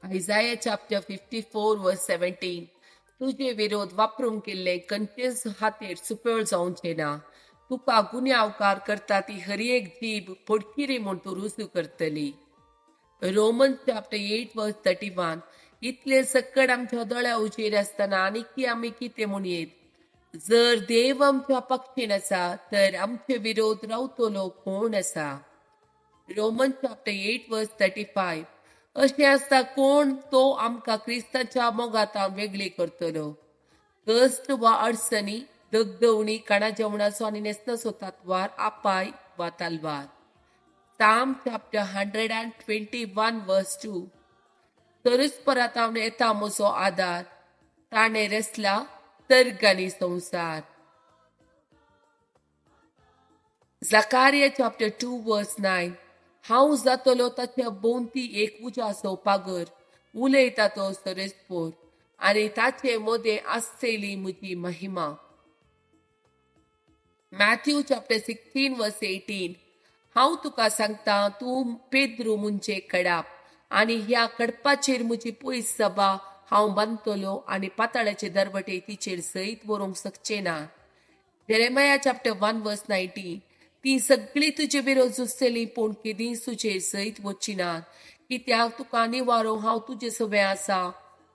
Isaiah chapter 54 verse 17. तुझे विरोध वापरून केल्ले कंचेच हातेर सुपेळ जावचे ना. तुका गुन्यांवकार करता ती हर एक जीब पडकिरी म्हूण तूं रुजू करतली. रोमन चॅप्टर 8 वर्स 31. इतले सकड आमच्या दोळ्या उजेर असताना आनीक आमी कितें म्हणयेत? जर देव आमच्या पक्षीन आसा तर आमचे विरोध रावतलो कोण आसा? रोमन चॅप्टर 8 वर्स 35. अशें आसता कोण तो आमकां क्रिस्ताच्या मोगातान वेगळी करतलो. कश्ट वा अडचणी, दगदवणी, काणा जेवणाचो आनी नेसनाचो तातवार, आपाय वा तालवार. Psalm chapter 121 verse 2. परस्परातावन येता म्हजो आदार, ताणे रचला सर्ग आनी संसार. Zechariah chapter 2 verse 9. हांव जातलो ताच्या भोवती एक उजासो पागर, उलयता तो सरस्पोर, आनी ताचे मदें आसतली म्हजी महिमा. Matthew chapter 16 verse 18. हांव तुका सांगता तूं पेद्रू मुंजे कडाप, आनी ह्या कडपाचेर म्हजी पयस सभा हांव बांदतलो आनी पाताळाचे दरवटे तिचेर सयत व्हरूंक शकचे ना. Jeremiah chapter 1 verse 19. ती सगळी तुजे विरोध झुजतली पूण केदींच तुजेर सयत वचची नात, कित्याक तुका निवारो हांव तुजे सवे आसा,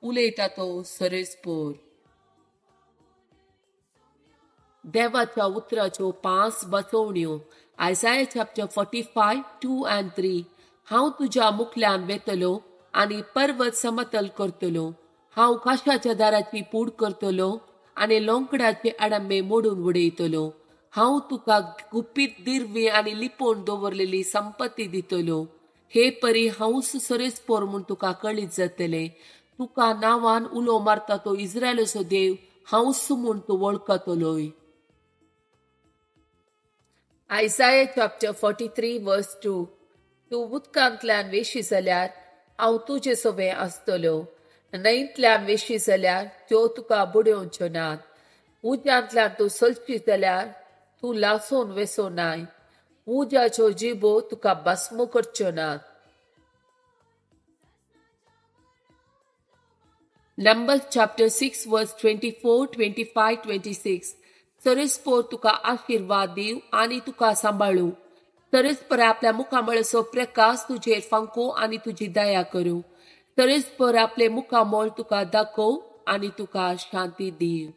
उलयता तो सरस्पोर. देवाच्या उतराच्यो 5 बसवण्यो. Isaiah chapter 45 2 and 3. हांव तुज्या मुखल्यान वेतलो आनी पर्वत समतल करतलो. हांव काशाच्या दाराची पूड करतलो आनी लोंकडाचे आडंबे मोडून उडयतलो. हांव तुका गुपीत दिर्वी आनी लिपोवन दवरलेली संपत्ती दितलो. हे परी हांवच सरस्पोर म्हूण तुका कळीत जातले. तुका नांवान उलो मारता तो इस्रायलाचो देव हांवच म्हूण तूं वळखतलोय. Isaiah chapter 43 verse 2. तूं उदकांतल्यान वेशी जाल्यार हांव तुजे सवे आसतलो. न्हंयतल्यान वेशी जाल्यार त्यो तुका बुडयोवच्यो नात. उज्यांतल्यान तूं चलची जाल्यार तूं लासोन वेसो नाय. उज्याच्यो जिबो तुका भस्म करच्यो नात. Numbers chapter 6 verse 24, 25, 26. सरस्पोर तुका आशीर्वाद दिव आनी तुका सांबाळू. सरस्पर आपल्या मुखामळाचो प्रकाश तुजेर फांको आनी तुजी दया करूं. सरस्पर आपले मुखामोळ तुका दाखोव आनी तुका शांती दिव.